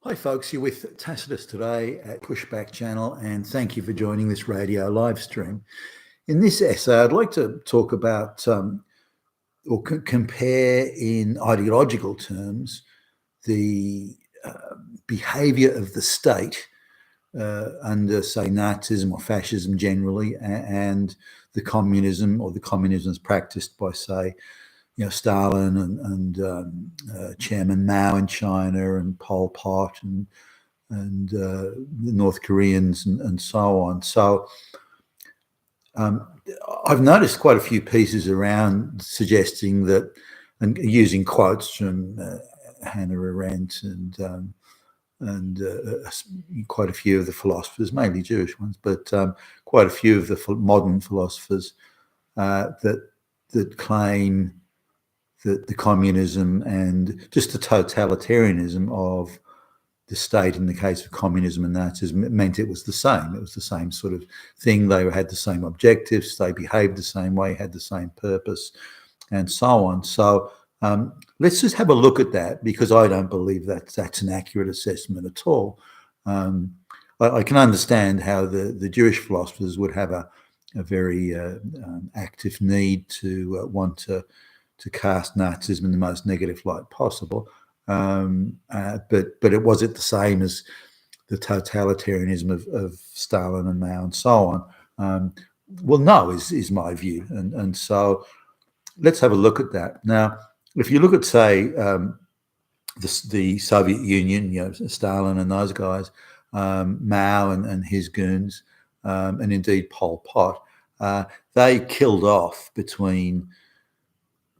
Hi folks, you're with Tacitus today at Pushback Channel, and thank you for joining this radio live stream. In this essay, I'd like to talk about or compare in ideological terms the behavior of the state under, say, Nazism or fascism generally, and the communism or the communisms practiced by, say, Stalin and Chairman Mao in China and Pol Pot and the North Koreans and so on. So I've noticed quite a few pieces around suggesting that, and using quotes from Hannah Arendt and quite a few of the philosophers, mainly Jewish ones, but quite a few of the modern philosophers that claim that the communism and just the totalitarianism of the state in the case of communism and Nazism meant it was the same. It was the same sort of thing. They had the same objectives. They behaved the same way, had the same purpose, and so on. So let's just have a look at that, because I don't believe that's an accurate assessment at all. I can understand how the Jewish philosophers would have a very active need to want to cast Nazism in the most negative light possible. But was it the same as the totalitarianism of Stalin and Mao and so on? Well, no, is my view. And so let's have a look at that. Now, if you look at, say, the Soviet Union, Stalin and those guys, Mao and his goons, and indeed Pol Pot, they killed off between,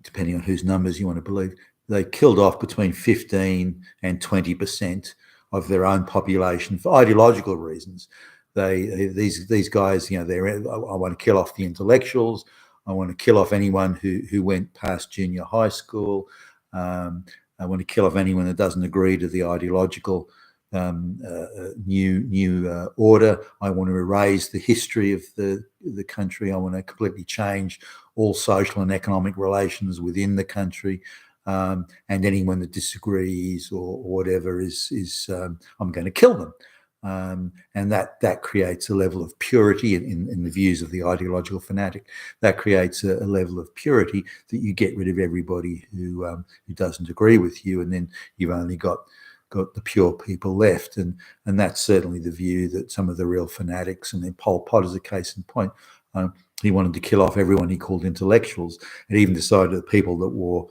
depending on whose numbers you want to believe, they killed off between 15 and 20% of their own population for ideological reasons. These guys, I want to kill off the intellectuals. I want to kill off anyone who went past junior high school. I want to kill off anyone that doesn't agree to the ideological new order. I want to erase the history of the country. I want to completely change all social and economic relations within the country, and anyone that disagrees or whatever is I'm going to kill them. And that creates a level of purity in the views of the ideological fanatic. That creates a level of purity that you get rid of everybody who doesn't agree with you, and then you've only got the pure people left. And that's certainly the view that some of the real fanatics, and then Pol Pot is a case in point. He wanted to kill off everyone he called intellectuals, and even decided that people that wore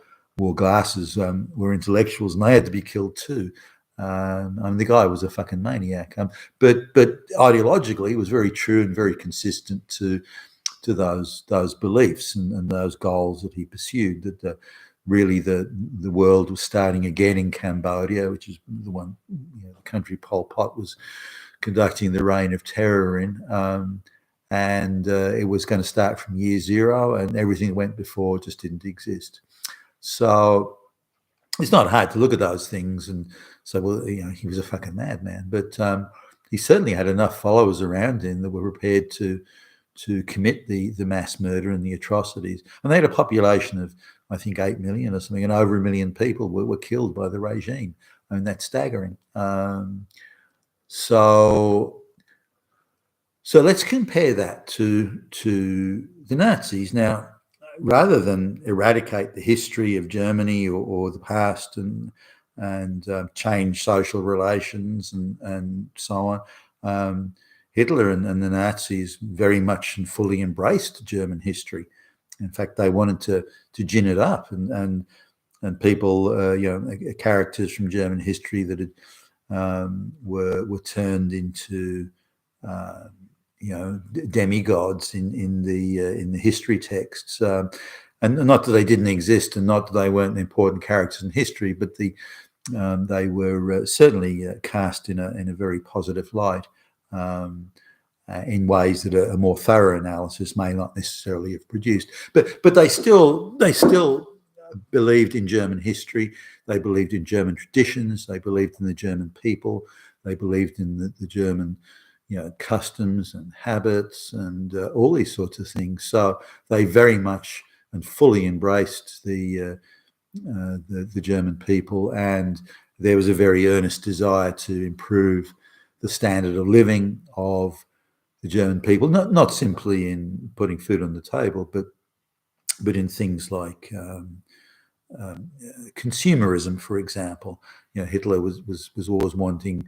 glasses were intellectuals, and they had to be killed too. The guy was a fucking maniac. But ideologically, he was very true and very consistent to those beliefs and those goals that he pursued. That really the world was starting again in Cambodia, which is the one the country Pol Pot was conducting the reign of terror in. And it was going to start from year zero, and everything that went before just didn't exist. So it's not hard to look at those things and say, well, he was a fucking madman. But he certainly had enough followers around him that were prepared to commit the mass murder and the atrocities. And they had a population of, I think, 8 million or something, and over 1 million people were killed by the regime. I mean, that's staggering. So let's compare that to the Nazis. Now, rather than eradicate the history of Germany or the past and change social relations and so on, Hitler and the Nazis very much and fully embraced German history. In fact, they wanted to gin it up, and people, characters from German history that were turned into demigods in the history texts, and not that they didn't exist, and not that they weren't important characters in history, but they were certainly cast in a very positive light, in ways that a more thorough analysis may not necessarily have produced. But they still believed in German history. They believed in German traditions. They believed in the German people. They believed in the German customs and habits and all these sorts of things. So they very much and fully embraced the German people, and there was a very earnest desire to improve the standard of living of the German people, not simply in putting food on the table, but in things like consumerism, for example. Hitler was always wanting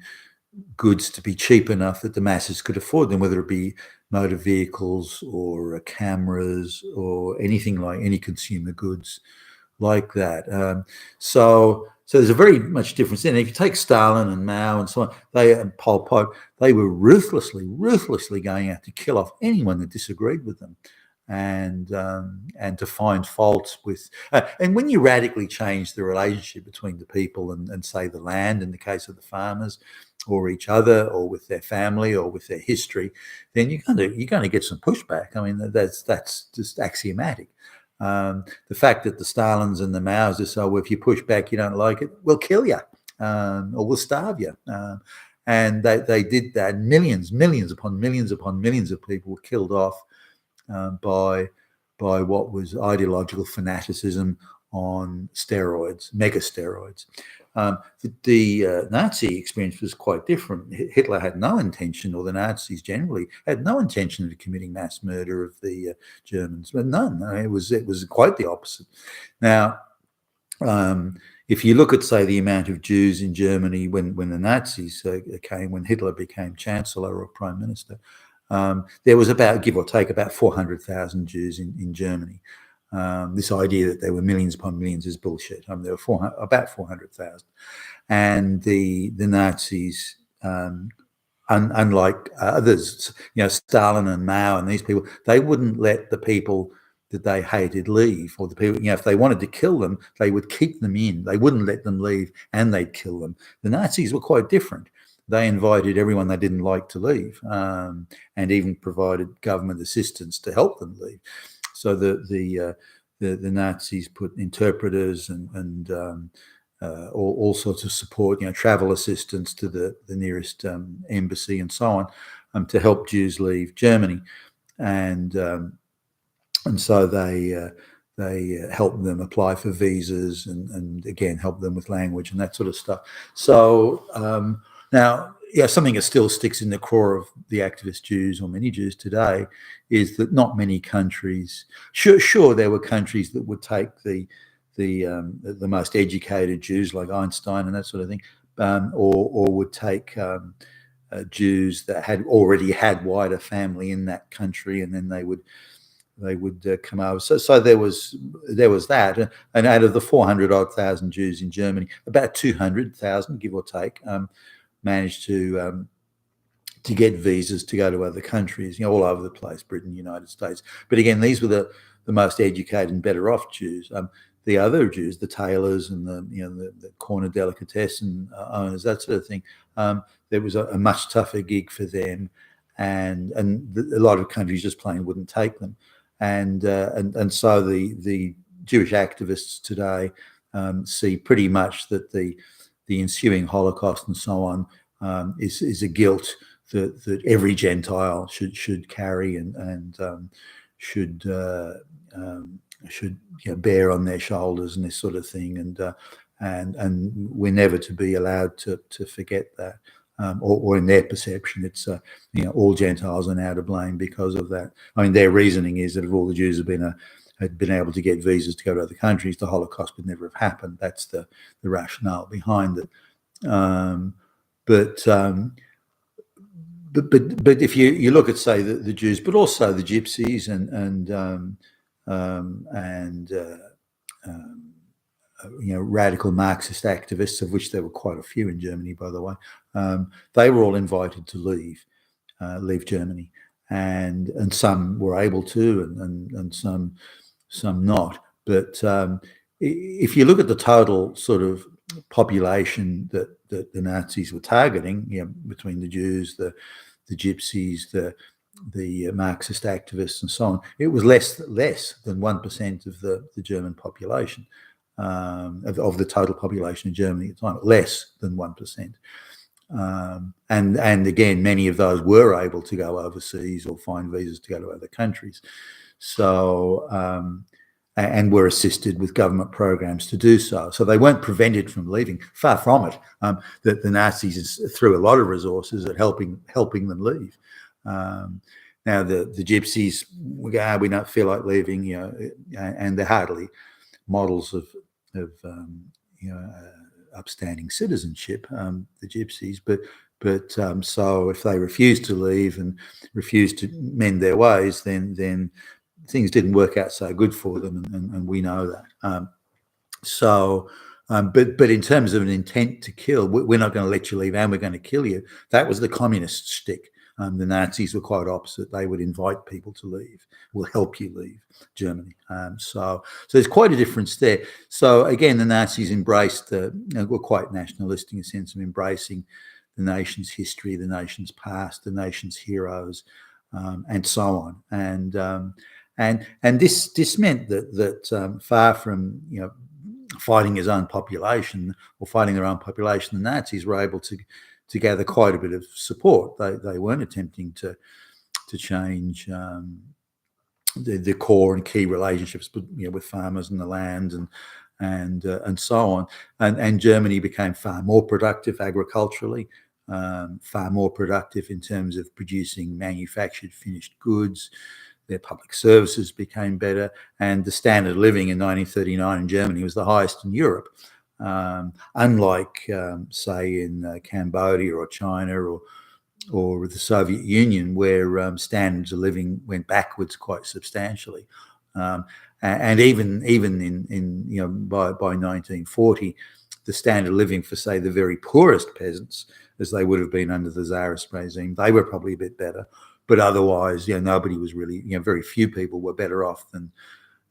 goods to be cheap enough that the masses could afford them, whether it be motor vehicles or cameras or anything like any consumer goods like that. So there's a very much difference in it. If you take Stalin and Mao and so on, and Pol Pot, they were ruthlessly going out to kill off anyone that disagreed with them, and to find faults with. And when you radically change the relationship between the people and say the land, in the case of the farmers, or each other, or with their family, or with their history, then you're going to get some pushback. I mean, that's just axiomatic. The fact that the Stalins and the Maos are so, well, if you push back, you don't like it, we'll kill you, or we'll starve you. And they did that. Millions upon millions of people were killed off by what was ideological fanaticism on steroids, mega steroids. The Nazi experience was quite different. Hitler had no intention, or the Nazis generally had no intention of committing mass murder of the Germans, but none. It was quite the opposite. Now, if you look at, say, the amount of Jews in Germany when the Nazis came, when Hitler became Chancellor or Prime Minister, there was about, give or take, about 400,000 Jews in Germany. This idea that there were millions upon millions is bullshit. There were about 400,000. And the Nazis, unlike others, Stalin and Mao and these people, they wouldn't let the people that they hated leave, or the people, if they wanted to kill them, they would keep them in. They wouldn't let them leave, and they'd kill them. The Nazis were quite different. They invited everyone they didn't like to leave, and even provided government assistance to help them leave. So the Nazis put interpreters and all sorts of support, travel assistance to the nearest embassy and so on, to help Jews leave Germany, and so they helped them apply for visas and again help them with language and that sort of stuff. So now, something that still sticks in the core of the activist Jews, or many Jews today, is that not many countries. Sure, there were countries that would take the most educated Jews, like Einstein and that sort of thing, or would take Jews that had already had wider family in that country, and then they would come over. So there was that, and out of the 400,000 Jews in Germany, about 200,000, give or take, managed to get visas to go to other countries, all over the place, Britain, United States. But again, these were the most educated and better off Jews. The other Jews, the tailors and the corner delicatessen owners, that sort of thing, there was a much tougher gig for them, and a lot of countries just plain wouldn't take them, and so the Jewish activists today see pretty much that the ensuing Holocaust and so on is a guilt that every Gentile should carry and should bear on their shoulders and this sort of thing, and we're never to be allowed to forget that, or in their perception, it's all Gentiles are now to blame because of that. I mean, their reasoning is that if all the Jews had been able to get visas to go to other countries, the Holocaust would never have happened. That's the rationale behind it. But if you look at, say, the Jews, but also the Gypsies and radical Marxist activists, of which there were quite a few in Germany, by the way, they were all invited to leave Germany, and some were able to, and some not. But if you look at the total sort of population that the Nazis were targeting, between the Jews, the Gypsies, the Marxist activists and so on, it was less than 1% of the German population, of the total population in Germany at the time, less than 1%. And again, many of those were able to go overseas or find visas to go to other countries. So and were assisted with government programs to do so. So they weren't prevented from leaving. Far from it. That the Nazis threw a lot of resources at helping them leave. Now the Gypsies, we don't feel like leaving, and they're hardly models of upstanding citizenship, the Gypsies, but so if they refused to leave and refused to mend their ways, then things didn't work out so good for them, and we know that. But in terms of an intent to kill, we're not going to let you leave and we're going to kill you. That was the communist shtick. The Nazis were quite opposite. They would invite people to leave. We'll help you leave Germany. So there's quite a difference there. So again, the Nazis embraced, were quite nationalistic in the sense of embracing the nation's history, the nation's past, the nation's heroes, and so on. And this meant that far from fighting his own population or fighting their own population, the Nazis were able to gather quite a bit of support. They weren't attempting to change the core and key relationships, with farmers and the land and so on. And Germany became far more productive agriculturally, far more productive in terms of producing manufactured finished goods. Their public services became better, and the standard of living in 1939 in Germany was the highest in Europe. Unlike, say, in Cambodia or China or the Soviet Union, where standards of living went backwards quite substantially, and even in by 1940, the standard of living for, say, the very poorest peasants, as they would have been under the Tsarist regime, they were probably a bit better. But otherwise, nobody was really, very few people were better off than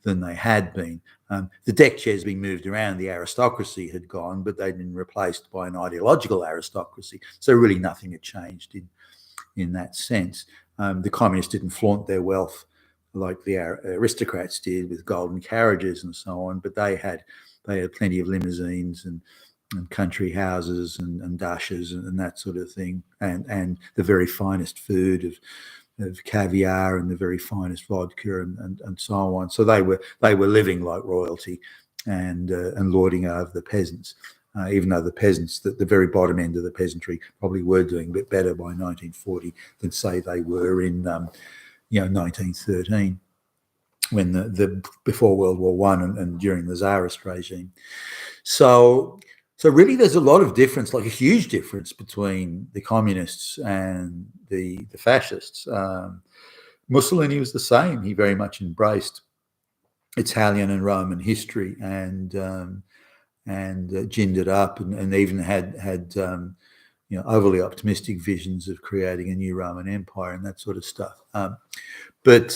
they had been. The deck chairs being moved around, the aristocracy had gone, but they'd been replaced by an ideological aristocracy. So really nothing had changed in that sense. The communists didn't flaunt their wealth like the aristocrats did with golden carriages and so on, but they had plenty of limousines and country houses and dashes and that sort of thing, and the very finest food of caviar and the very finest vodka and so on. So they were living like royalty and lording over the peasants, even though the peasants, the very bottom end of the peasantry, probably were doing a bit better by 1940 than, say, they were in 1913, when the before World War I and during the Tsarist regime. So really, there's a lot of difference, like a huge difference between the communists and the fascists. Mussolini was the same. He very much embraced Italian and Roman history and ginned it up, and even had overly optimistic visions of creating a new Roman Empire and that sort of stuff. But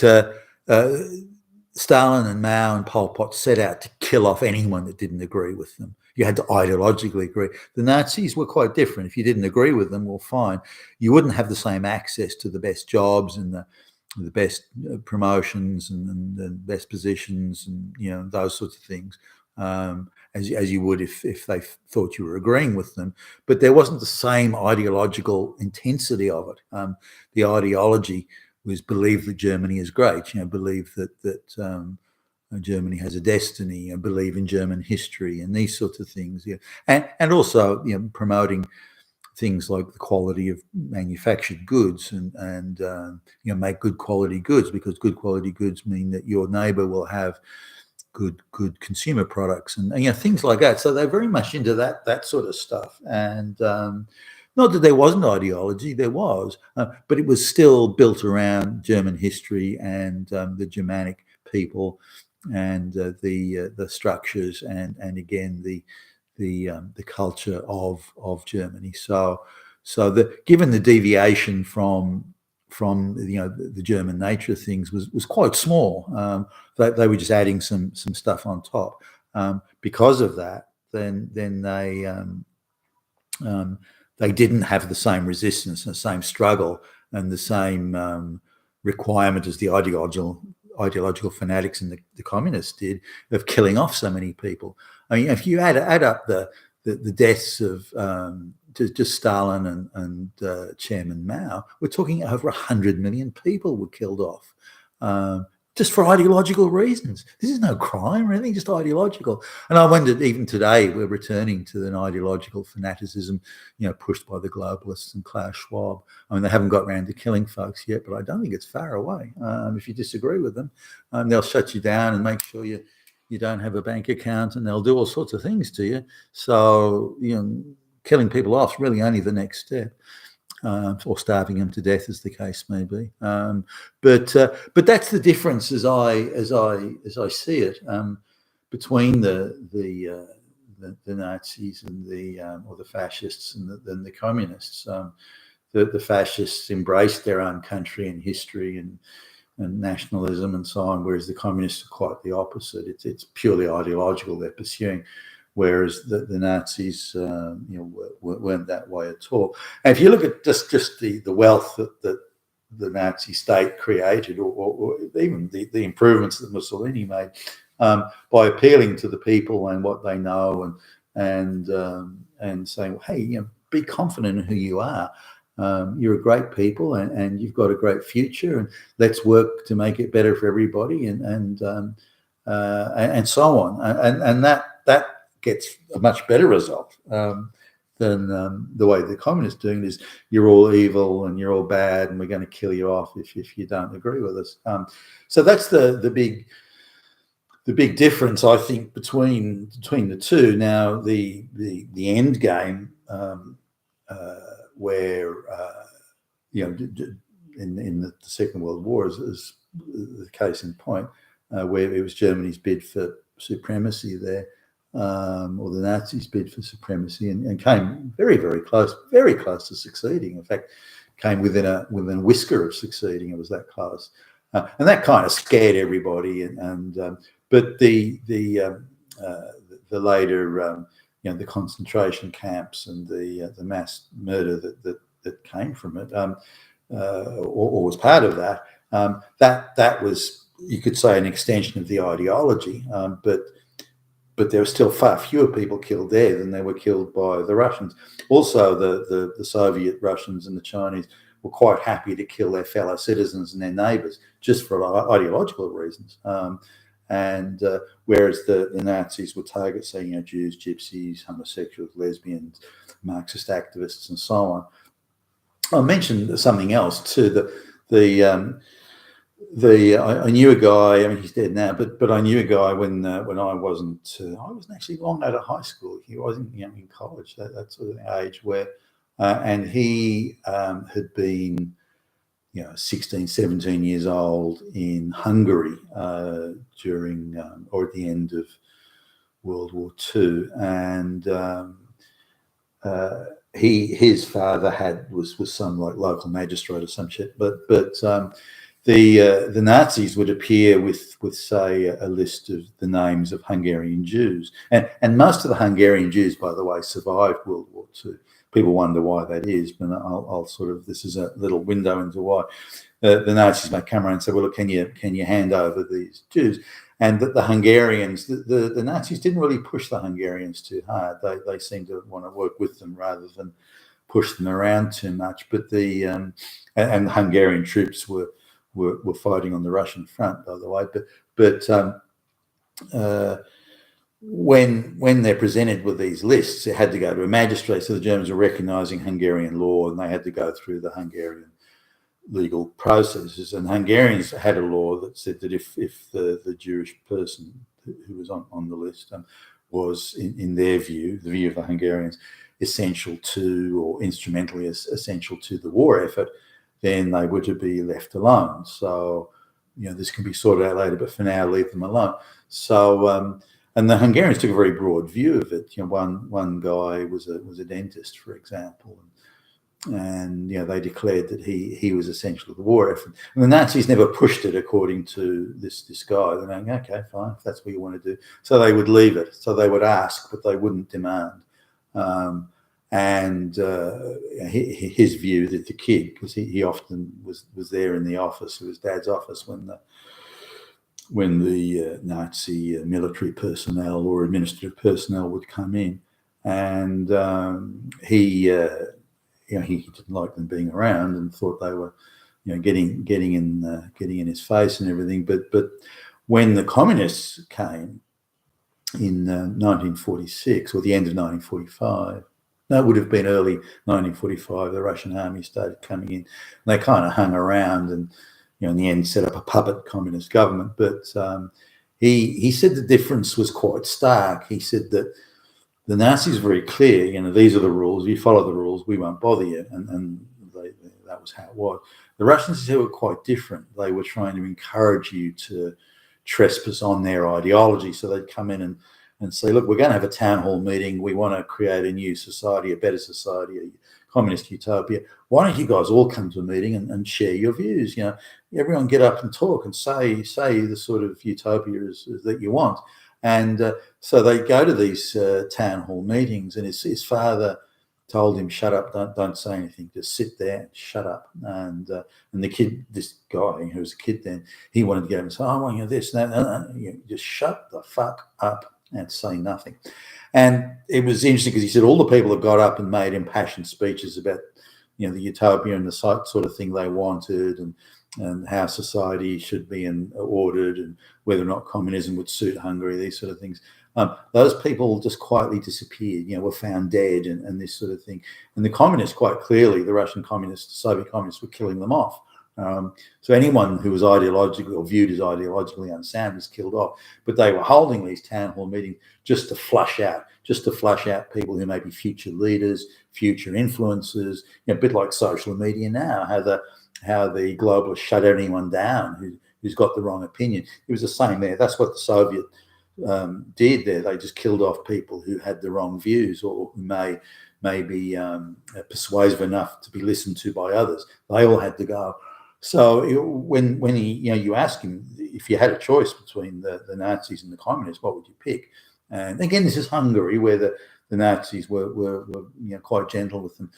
Stalin and Mao and Pol Pot set out to kill off anyone that didn't agree with them. You had to ideologically agree. The Nazis were quite different. If you didn't agree with them, well, fine. You wouldn't have the same access to the best jobs and the best promotions and the best positions and those sorts of things as you would if they thought you were agreeing with them. But there wasn't the same ideological intensity of it. The ideology was believe that Germany is great. Believe that Germany has a destiny, and believe in German history and these sorts of things. And also promoting things like the quality of manufactured goods and make good quality goods, because good quality goods mean that your neighbour will have good consumer products and things like that. So they're very much into that sort of stuff. And not that there wasn't ideology, there was, but it was still built around German history and the Germanic people and the structures and again the culture of Germany. So given the deviation from the German nature of things was quite small. They were just adding some stuff on top. Because of that, then they didn't have the same resistance and the same struggle and the same requirement as the ideological fanatics and the communists did of killing off so many people. I mean, if you add up the deaths of just Stalin and Chairman Mao, we're talking over 100 million people were killed off. just for ideological reasons. This is no crime or anything, just ideological. And I wondered, even today, we're returning to an ideological fanaticism, pushed by the globalists and Klaus Schwab. I mean, they haven't got around to killing folks yet, but I don't think it's far away. If you disagree with them, they'll shut you down and make sure you don't have a bank account, and they'll do all sorts of things to you. So, killing people off is really only the next step. Or starving them to death, as the case may be. But that's the difference, as I see it, between the Nazis and or the fascists and the communists. The fascists embraced their own country and history and nationalism and so on, whereas the communists are quite the opposite. It's purely ideological they're pursuing. Whereas the Nazis, weren't that way at all. And if you look at just the wealth that the Nazi state created, or even the improvements that Mussolini made, by appealing to the people and what they know, and saying, well, hey, be confident in who you are. You're a great people, and you've got a great future, and let's work to make it better for everybody, and so on. And that gets a much better result than the way the communists doing is. You're all evil and you're all bad, and we're going to kill you off if you don't agree with us. So that's the big difference, I think, between the two. Now the end game, where in the Second World War is the case in point, where it was Germany's bid for supremacy there. Or the Nazis bid for supremacy, and came very, very close to succeeding. In fact, came within a whisker of succeeding. It was that close, and that kind of scared everybody. But the later, the concentration camps and the mass murder that came from it, or was part of that. That was, you could say, an extension of the ideology, but there were still far fewer people killed there than they were killed by the Russians. Also, the Soviet Russians and the Chinese were quite happy to kill their fellow citizens and their neighbours just for ideological reasons. Whereas the Nazis would target, say, Jews, Gypsies, homosexuals, lesbians, Marxist activists, and so on. I'll mention something else too. I knew a guy. I mean, he's dead now, but I knew a guy when I wasn't actually long out of high school. He wasn't in college, that sort of age, where and he had been 16, 17 years old in Hungary during or at the end of World War II, and his father was some like local magistrate or some shit, but the Nazis would appear with say a list of the names of Hungarian Jews, and most of the Hungarian Jews, by the way, survived World War II. People wonder why that is, but I'll sort of, this is a little window into why. The Nazis may come around and say, well, look, can you hand over these Jews? And that the Hungarians, the Nazis didn't really push the Hungarians too hard. They seemed to want to work with them rather than push them around too much. But and the Hungarian troops were fighting on the Russian front, by the way. But when they're presented with these lists, it had to go to a magistrate. So the Germans were recognising Hungarian law, and they had to go through the Hungarian legal processes. And Hungarians had a law that said that if the Jewish person who was on the list was, in their view, the view of the Hungarians, essential to or instrumentally essential to the war effort, then they were to be left alone. So, this can be sorted out later, but for now, leave them alone. So, and the Hungarians took a very broad view of it. One guy was a dentist, for example, and they declared that he was essential to the war effort. And the Nazis never pushed it according to this guy. They're going, okay, fine, if that's what you want to do. So they would leave it. So they would ask, but they wouldn't demand. His view that the kid, because he often was there in the office, his dad's office, when the Nazi military personnel or administrative personnel would come in, and he didn't like them being around and thought they were getting in his face and everything. But when the communists came in 1946, or the end of 1945, that would have been early 1945. The Russian army started coming in. They kind of hung around and, in the end, set up a puppet communist government. But he said the difference was quite stark. He said that the Nazis were very clear. These are the rules. You follow the rules, we won't bother you. And that was how it was. The Russians were quite different. They were trying to encourage you to trespass on their ideology. So they'd come in and say, look, we're going to have a town hall meeting. We want to create a new society, a better society, a communist utopia. Why don't you guys all come to a meeting and share your views? Everyone get up and talk and say the sort of utopia that you want. And so they go to these town hall meetings, and his father told him, shut up, don't say anything, just sit there and shut up. And the kid, this guy who was a kid then, he wanted to get him and say, I want this, that, just shut the fuck up and say nothing. And it was interesting because he said all the people that got up and made impassioned speeches about, the utopia and the sort of thing they wanted, and how society should be ordered, and whether or not communism would suit Hungary, these sort of things. Those people just quietly disappeared, were found dead, and this sort of thing. And the communists, quite clearly, the Russian communists, the Soviet communists, were killing them off. So anyone who was ideologically or viewed as ideologically unsound was killed off. But they were holding these town hall meetings just to flush out people who may be future leaders, future influencers, a bit like social media now, how the globalists shut anyone down who's got the wrong opinion. It was the same there. That's what the Soviet did there. They just killed off people who had the wrong views, or who may be persuasive enough to be listened to by others. They all had to go. So when he, you ask him, if you had a choice between the Nazis and the communists, what would you pick? And again, this is Hungary, where the Nazis were quite gentle with them.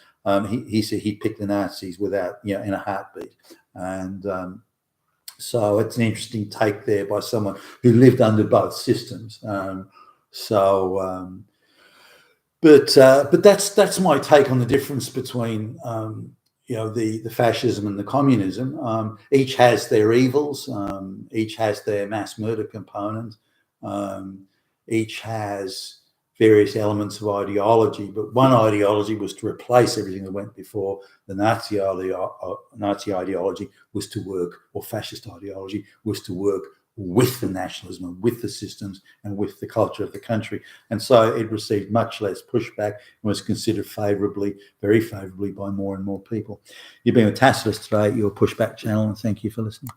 He said he'd pick the Nazis without, in a heartbeat. And so it's an interesting take there by someone who lived under both systems. But that's my take on the difference between the fascism and the communism. Each has their evils. Each has their mass murder component. Each has various elements of ideology, but one ideology was to replace everything that went before. The Nazi ideology was to work, or fascist ideology was to work with the nationalism and with the systems and with the culture of the country. And so it received much less pushback and was considered very favourably by more and more people. You've been with Tacitus today, your Pushback channel, and thank you for listening.